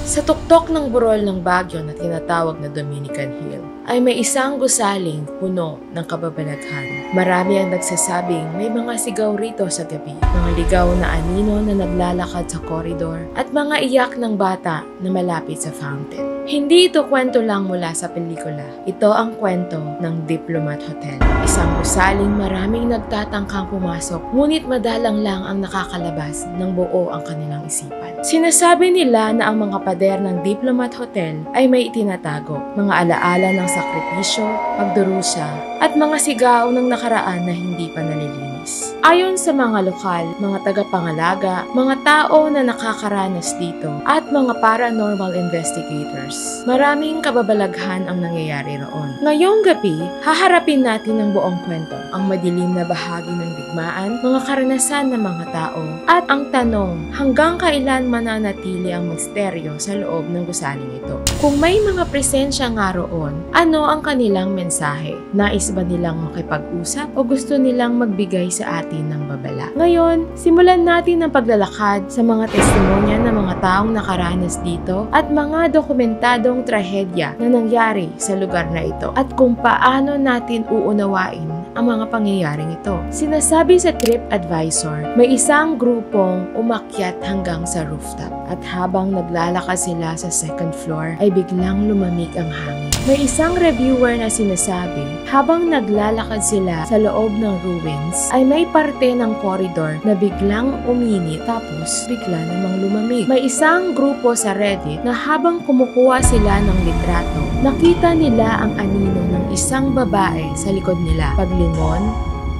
Sa tuktok ng burol ng Baguio na tinatawag na Dominican Hill, ay may isang gusaling puno ng kababalaghan. Marami ang nagsasabing may mga sigaw rito sa gabi, mga ligaw na anino na naglalakad sa koridor, at mga iyak ng bata na malapit sa fountain. Hindi ito kwento lang mula sa pelikula. Ito ang kwento ng Diplomat Hotel. Isang gusaling maraming nagtatangkang pumasok, ngunit madalang lang ang nakakalabas ng buo ang kanilang isipan. Sinasabi nila na ang mga pader ng Diplomat Hotel ay may itinatago, mga alaala ng sakripisyo, pagdurusa, at mga sigaw ng nakaraan na hindi pa nalilinis. Ayon sa mga lokal, mga tagapangalaga, mga tao na nakakaranas dito, at mga paranormal investigators, maraming kababalaghan ang nangyayari roon. Ngayong gabi, haharapin natin ang buong kwento, ang madilim na bahagi ng digmaan, mga karanasan ng mga tao, at ang tanong, hanggang kailan mananatili ang misteryo sa loob ng gusaling ito? Kung may mga presensya nga roon, ano ang kanilang mensahe? Nais ba nilang makipag-usap o gusto nilang magbigay sa atin ng babala? Ngayon, simulan natin ang paglalakad sa mga testimonya ng mga taong nakaranas dito at mga dokumentadong trahedya na nangyari sa lugar na ito at kung paano natin uunawain ang mga pangyayaring ito. Sinasabi sa TripAdvisor, may isang grupong umakyat hanggang sa rooftop at habang naglalakad sila sa second floor ay biglang lumamig ang hangin. May isang reviewer na sinasabi, habang naglalakad sila sa loob ng ruins, ay may parte ng koridor na biglang uminit tapos bigla namang lumamig. May isang grupo sa Reddit na habang kumukuha sila ng litrato, nakita nila ang anino ng isang babae sa likod nila. Paglingon,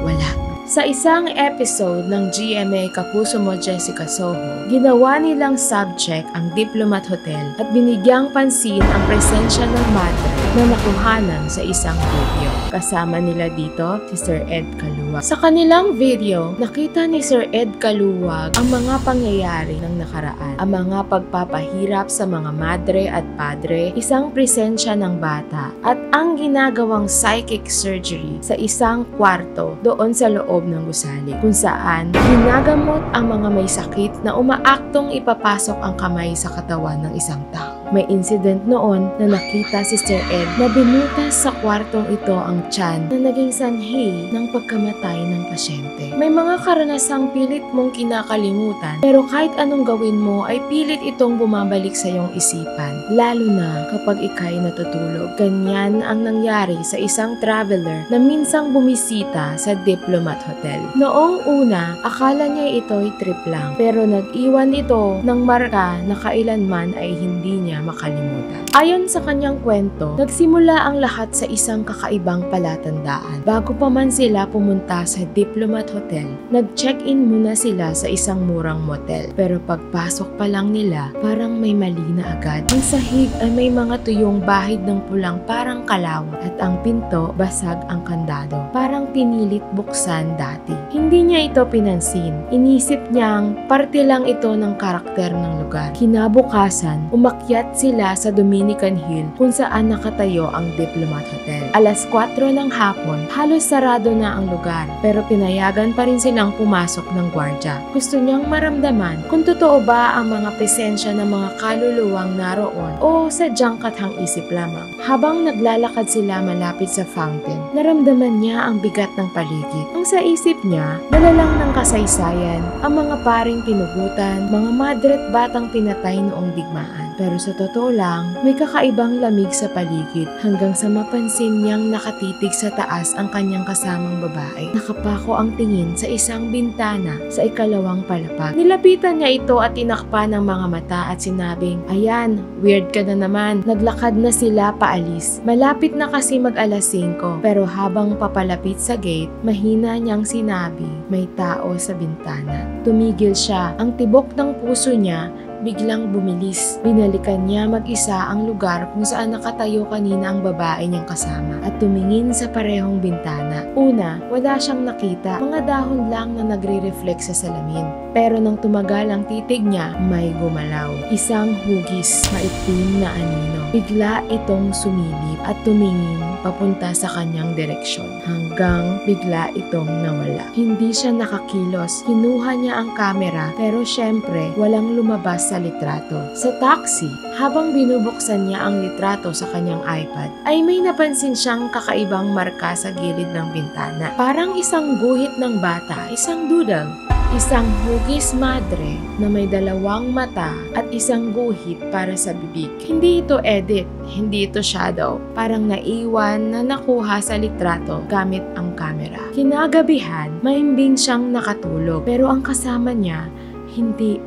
wala. Sa isang episode ng GMA Kapuso Mo Jessica Soho, ginawa nilang subject ang Diplomat Hotel at binigyang pansin ang presensya ng madre na nakuhanan sa isang video. Kasama nila dito si Sir Ed Caluwag. Sa kanilang video, nakita ni Sir Ed Caluwag ang mga pangyayari ng nakaraan, ang mga pagpapahirap sa mga madre at padre, isang presensya ng bata, at ang ginagawang psychic surgery sa isang kwarto doon sa loob ng gusali, kung saan ginagamot ang mga may sakit na umaaktong ipapasok ang kamay sa katawan ng isang tao. May incident noon na nakita si Sir Ed na binutas sa kwartong ito ang tiyan na naging sanhi ng pagkamatay ng pasyente. May mga karanasang pilit mong kinakalimutan pero kahit anong gawin mo ay pilit itong bumabalik sa iyong isipan, lalo na kapag ikay natutulog. Ganyan ang nangyari sa isang traveler na minsang bumisita sa Diplomat Hotel. Noong una, akala niya ito'y trip lang pero nag-iwan ito ng marka na kailanman ay hindi niya makalimutan. Ayon sa kanyang kwento, nagsimula ang lahat sa isang kakaibang palatandaan. Bago pa man sila pumunta sa Diplomat Hotel, nag-check-in muna sila sa isang murang motel. Pero pagpasok pa lang nila, parang may mali na agad. Ang sahig ay may mga tuyong bahid ng pulang parang kalawang at ang pinto basag ang kandado. Parang pinilit buksan dati. Hindi niya ito pinansin. Inisip niyang parte lang ito ng karakter ng lugar. Kinabukasan, umakyat sila sa Dominican Hill kung saan nakatayo ang Diplomat Hotel. Alas 4 ng hapon, halos sarado na ang lugar pero pinayagan pa rin silang pumasok ng gwardya. Gusto niyang maramdaman kung totoo ba ang mga presensya ng mga kaluluwang naroon o sadyang kathang isip lamang. Habang naglalakad sila malapit sa fountain, naramdaman niya ang bigat ng paligid. Ang sa isip niya, dala ng kasaysayan, ang mga paring pinugutan, mga madre at batang pinatay noong digmaan. Pero sa totoo lang, may kakaibang lamig sa paligid hanggang sa mapansin niyang nakatitig sa taas ang kanyang kasamang babae. Nakapako ang tingin sa isang bintana sa ikalawang palapag. Nilapitan niya ito at tinakpan ng mga mata at sinabing, "Ayan, weird ka na naman." Naglakad na sila paalis. Malapit na kasi mag-alas 5 pero habang papalapit sa gate, mahina niyang sinabi, "May tao sa bintana." Tumigil siya. Ang tibok ng puso niya biglang bumilis. Binalikan niya mag-isa ang lugar kung saan nakatayo kanina ang babae niyang kasama at tumingin sa parehong bintana. Una, wala siyang nakita, mga dahon lang na nagre-reflect sa salamin. Pero nang tumagal ang titig niya, may gumalaw. Isang hugis, maitim na anino. Bigla itong sumilip at tumingin papunta sa kanyang direksyon hanggang bigla itong nawala. Hindi siya nakakilos. Kinuha niya ang kamera pero syempre walang lumabas sa sa litrato. Sa taxi, habang binubuksan niya ang litrato sa kanyang iPad, ay may napansin siyang kakaibang marka sa gilid ng bintana. Parang isang guhit ng bata, isang doodle. Isang hugis madre na may dalawang mata at isang guhit para sa bibig. Hindi ito edit, hindi ito shadow. Parang naiwan na nakuha sa litrato gamit ang kamera. Kinagabihan, mahimbing siyang nakatulog pero ang kasama niya, hindi.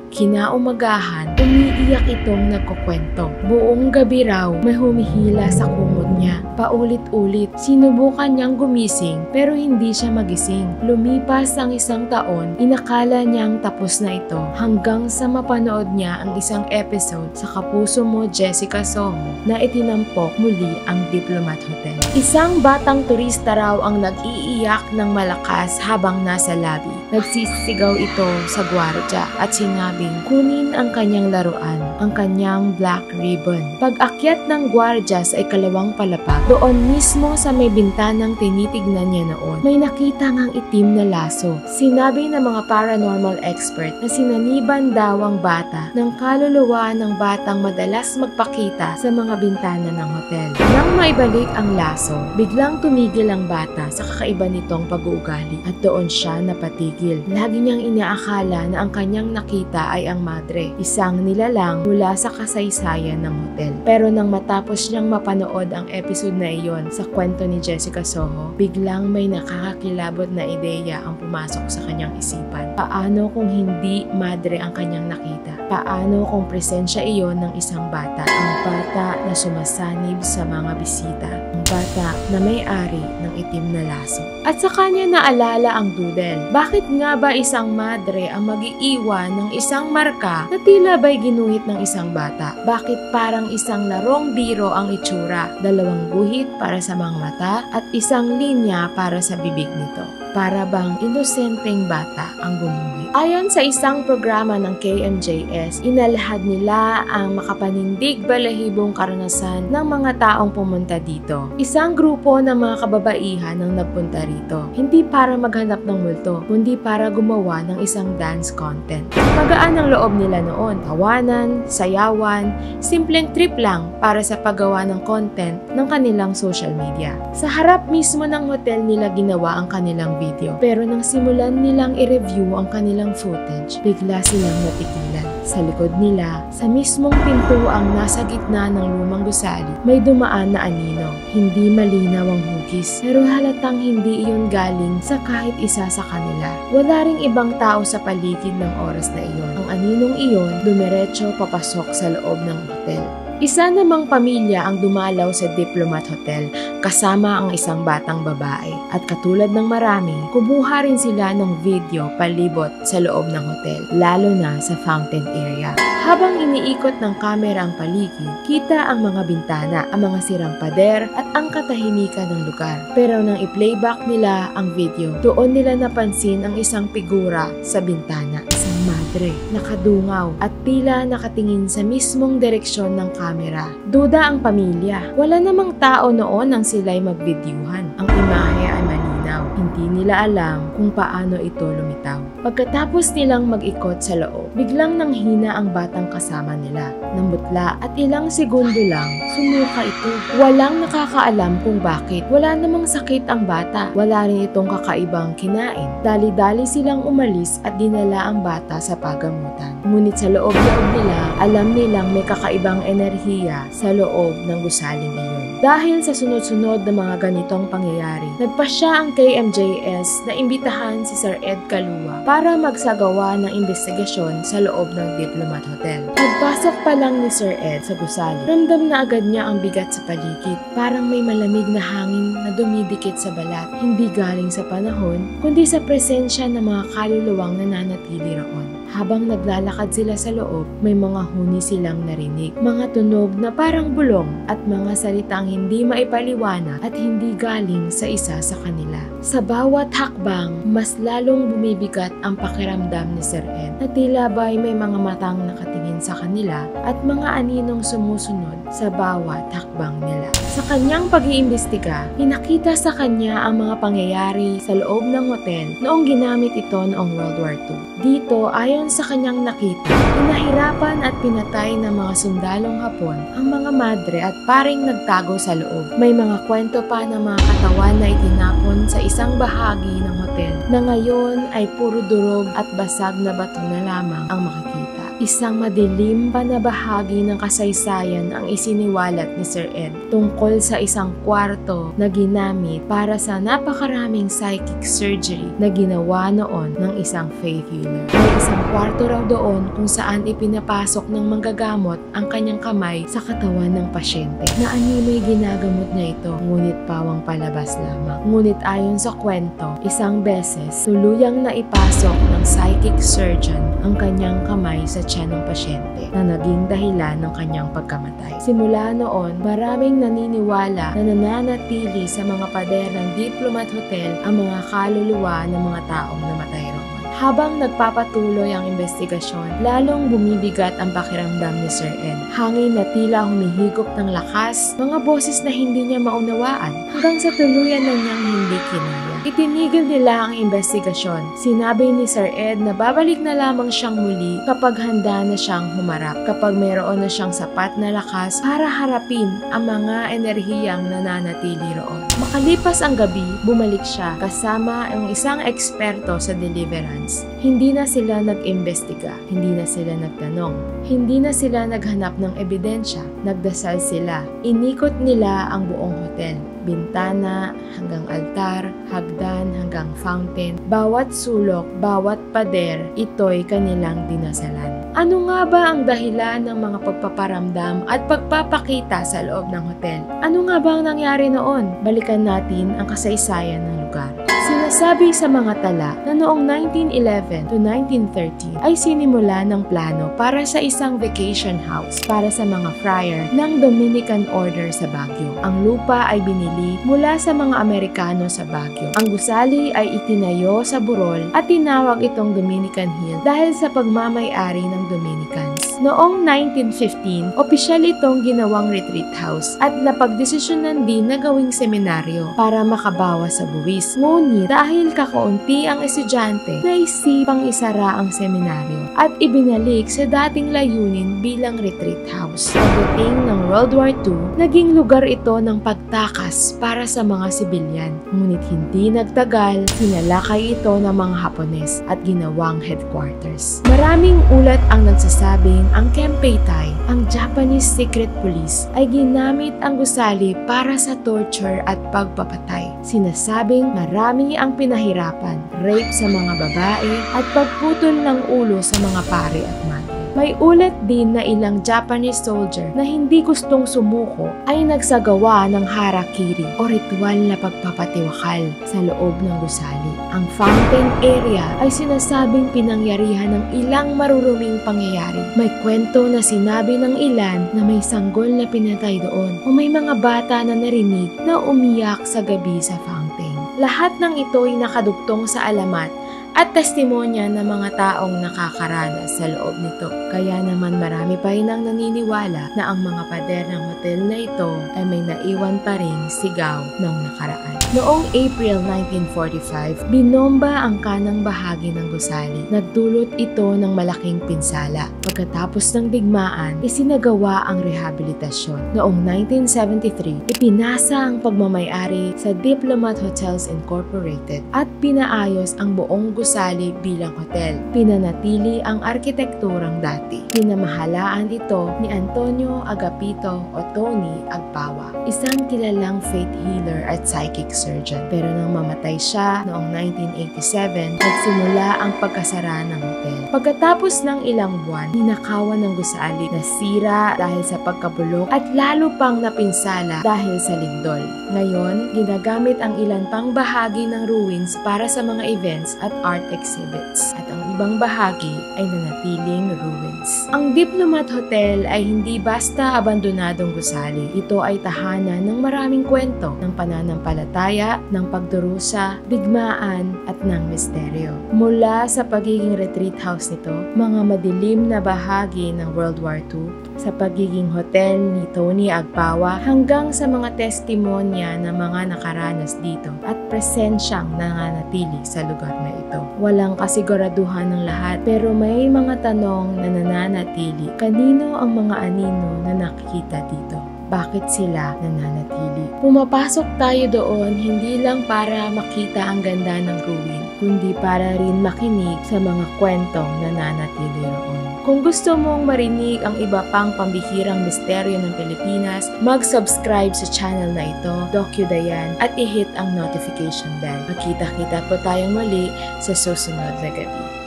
Kinaumagahan, umiiyak itong nagkukwento. Buong gabi raw, may humihila sa kumot niya. Paulit-ulit, sinubukan niyang gumising pero hindi siya magising. Lumipas ang 1 taon, inakala niyang tapos na ito hanggang sa mapanood niya ang isang episode sa Kapuso Mo, Jessica Soho na itinampok muli ang Diplomat Hotel. Isang batang turista raw ang nag-iiyak ng malakas habang nasa lobby. Nagsisigaw ito sa gwardya at sinabing kunin ang kanyang laruan, ang kanyang black ribbon. Pag-akyat ng gwardya sa ikalawang palapag, doon mismo sa may bintanang tinitignan niya noon, may nakita ngang itim na laso. Sinabi ng mga paranormal expert na sinaniban daw ang bata ng kaluluwa ng batang madalas magpakita sa mga bintana ng hotel. Nang maibalik ang laso, biglang tumigil ang bata sa kakaiba nitong pag-uugali at doon siya napatigil. Lagi niyang inaakala na ang kanyang nakita ay ang madre, isang nilalang mula sa kasaysayan ng hotel. Pero nang matapos niyang mapanood ang episode na iyon sa kwento ni Jessica Soho, biglang may nakakakilabot na ideya ang pumasok sa kanyang isipan. Paano kung hindi madre ang kanyang nakita? Paano kung presensya iyon ng isang bata? Ang bata na sumasanib sa mga bisita. Ang bata na may-ari ng itim na laso. At sa kanya naalala ang doodle. Bakit nga ba isang madre ang mag-iiwan ng isang marka na tila ba'y ginuhit ng isang bata? Bakit parang isang larong biro ang itsura? 2 guhit para sa mga mata at isang linya para sa bibig nito. Para bang inosenteng bata ang gumuhit. Ayon sa isang programa ng KMJS, inalahad nila ang makapanindig balahibong karanasan ng mga taong pumunta dito. Isang grupo ng mga kababaihan ang nagpunta rito. Hindi para maghanap ng multo, kundi para gumawa ng isang dance content. Magaan ang loob nila noon. Tawanan, sayawan, simpleng trip lang para sa paggawa ng content ng kanilang social media. Sa harap mismo ng hotel nila ginawa ang kanilang video. Pero nang simulan nilang i-review ang kanilang footage, bigla silang natigilan. Sa likod nila, sa mismong pintuang nasa gitna ng lumang gusali, may dumaan na anino. Hindi malinaw ang hugis, pero halatang hindi iyon galing sa kahit isa sa kanila. Wala ring ibang tao sa paligid ng oras na iyon. Ang aninong iyon, dumiretso papasok sa loob ng hotel. Isa namang pamilya ang dumalaw sa Diplomat Hotel kasama ang isang batang babae at katulad ng marami, kumuha rin sila ng video palibot sa loob ng hotel, lalo na sa fountain area. Habang iniikot ng kamera ang paligid, kita ang mga bintana, ang mga sirang pader at ang katahimikan ng lugar. Pero nang i-playback nila ang video, doon nila napansin ang isang figura sa bintana. Isang madre, nakadungaw at tila nakatingin sa mismong direksyon ng kamera. Duda ang pamilya. Wala namang tao noon nang sila'y magvideohan. Ang imahe ay malinaw. Hindi nila alam kung paano ito lumitaw. Pagkatapos nilang mag-ikot sa loob, biglang nanghina ang batang kasama nila. Namutla at ilang segundo lang, sumuka ito. Walang nakakaalam kung bakit. Wala namang sakit ang bata. Wala rin itong kakaibang kinain. Dali-dali silang umalis at dinala ang bata sa pagamutan. Ngunit sa loob-loob nila, alam nilang may kakaibang enerhiya sa loob ng gusaling iyon. Dahil sa sunod-sunod na mga ganitong pangyayari, nagpasya ang KMJS na imbitahan si Sir Ed Calua para magsagawa ng investigasyon sa loob ng Diplomat Hotel. Pagpasok pa lang ni Sir Ed sa gusali, ramdam na agad niya ang bigat sa paligid. Parang may malamig na hangin na dumidikit sa balat, hindi galing sa panahon, kundi sa presensya ng mga kaluluwang nananatili roon. Habang naglalakad sila sa loob, may mga huni silang narinig. Mga tunog na parang bulong at mga salitang hindi maipaliwanag at hindi galing sa isa sa kanila. Sa bawat hakbang, mas lalong bumibigat ang pakiramdam ni Sir Ed na tila ba'y may mga matang nakatingin kasalukuyan sa kanila at mga aninong sumusunod sa bawat hakbang nila. Sa kanyang pag-iimbestiga, pinakita sa kanya ang mga pangyayari sa loob ng hotel noong ginamit ito noong World War II. Dito, ayon sa kanyang nakita, pinahirapan at pinatay ng mga sundalong Hapon ang mga madre at paring nagtago sa loob. May mga kwento pa ng mga katawan na itinapon sa isang bahagi ng hotel na ngayon ay puro durog at basag na bato na lamang ang makikita. Isang madilim pa na bahagi ng kasaysayan ang isiniwalat ni Sir Ed tungkol sa isang kwarto na ginamit para sa napakaraming psychic surgery na ginawa noon ng isang faith healer. May isang kwarto raw doon kung saan ipinapasok ng manggagamot ang kanyang kamay sa katawan ng pasyente. Na animoy ginagamot niya ito, ngunit pawang palabas lamang. Ngunit ayon sa kwento, isang beses tuluyang naipasok ng psychic surgeon ang kanyang kamay sa tiyan ng pasyente na naging dahilan ng kanyang pagkamatay. Simula noon, maraming naniniwala na nananatili sa mga pader ng Diplomat Hotel ang mga kaluluwa ng mga taong namatay roon. Habang nagpapatuloy ang investigasyon, lalong bumibigat ang pakiramdam ni Sir Ed. Hangin na tila humihigop ng lakas, mga boses na hindi niya maunawaan, hanggang sa tuluyan na niyang hindi kinaya. Itinigil nila ang investigasyon. Sinabi ni Sir Ed na babalik na lamang siyang muli kapag handa na siyang humarap, kapag mayroon na siyang sapat na lakas para harapin ang mga enerhiyang nananatili roon. Makalipas ang gabi, bumalik siya kasama ang isang eksperto sa deliverance. Hindi na sila nag-imbestiga, hindi na sila nagtanong, hindi na sila naghanap ng ebidensya, nagdasal sila. Inikot nila ang buong hotel. Bintana hanggang altar, hagdan hanggang fountain, bawat sulok, bawat pader, ito'y kanilang dinasalan. Ano nga ba ang dahilan ng mga pagpaparamdam at pagpapakita sa loob ng hotel? Ano nga ba ang nangyari noon? Balikan natin ang kasaysayan ng lugar. Sinasabi sa mga tala na noong 1911 to 1913 ay sinimula ng plano para sa isang vacation house para sa mga friar ng Dominican Order sa Baguio. Ang lupa ay binili mula sa mga Amerikano sa Baguio. Ang gusali ay itinayo sa burol at tinawag itong Dominican Hill dahil sa pagmamay-ari ng Dominicans. Noong 1915, opisyal itong ginawang retreat house at napagdesisyonan din na gawing seminaryo para makabawas sa buwis. Ngunit dahil kakaunti ang estudyante, naisipang isara ang seminaryo at ibinalik sa dating layunin bilang retreat house. Pagdating ng World War II, naging lugar ito ng pagtakas para sa mga sibilyan. Ngunit hindi nagtagal, sinalakay ito ng mga Hapones at ginawang headquarters. Maraming ulat ang nagsasabing ang Kempeitai, ang Japanese secret police, ay ginamit ang gusali para sa torture at pagpapatay. Sinasabing marami ang pinahirapan, rape sa mga babae at pagputol ng ulo sa mga pari at madre. May ulat din na ilang Japanese soldier na hindi gustong sumuko ay nagsagawa ng harakiri o ritual na pagpapatiwakal sa loob ng gusali. Ang fountain area ay sinasabing pinangyarihan ng ilang maruruming pangyayari. May kwento na sinabi ng ilan na may sanggol na pinatay doon o may mga bata na narinig na umiyak sa gabi sa fountain. Lahat ng ito ay nakadugtong sa alamat at testimonya ng mga taong nakakaranas sa loob nito. Kaya naman marami pa rin ang naniniwala na ang mga pader ng hotel na ito ay may naiwan pa ring sigaw ng nakaraan. Noong April 1945, binomba ang kanang bahagi ng gusali. Nagdulot ito ng malaking pinsala. Pagkatapos ng digmaan, isinagawa ang rehabilitasyon. Noong 1973, ipinasa ang pagmamayari sa Diplomat Hotels Incorporated at pinaayos ang buong gusali bilang hotel. Pinanatili ang arkitekturang dati. Pinamahalaan ito ni Antonio Agapito o Tony Agpawa, isang kilalang faith healer at psychic surgeon. Pero nang mamatay siya noong 1987, nagsimula ang pagkasara ng hotel. Pagkatapos ng ilang buwan, ninakawan ng gusali, nasira dahil sa pagkabulok at lalo pang napinsala dahil sa lindol. Ngayon, ginagamit ang ilan pang bahagi ng ruins para sa mga events at art exhibits. At ang ibang bahagi ay nanatiling ruins. Ang Diplomat Hotel ay hindi basta abandonadong gusali. Ito ay tahanan ng maraming kwento ng pananampalataya, ng pagdurusa, digmaan at ng misteryo. Mula sa pagiging retreat house nito, mga madilim na bahagi ng World War II, sa pagiging hotel ni Tony Agpawa hanggang sa mga testimonya ng mga nakaranas dito at presensyang nananatili sa lugar na ito. Walang kasiguraduhan ng lahat pero may mga tanong na nananatili. Kanino ang mga anino na nakikita dito? Bakit sila nananatili? Pumapasok tayo doon hindi lang para makita ang ganda ng ruin, kundi para rin makinig sa mga kwentong nananatili roon. Kung gusto mong marinig ang iba pang pambihirang misteryo ng Pilipinas, mag-subscribe sa channel na ito, Docu Dayan, at i-hit ang notification bell. Magkita-kita po tayong muli sa susunod na gabi.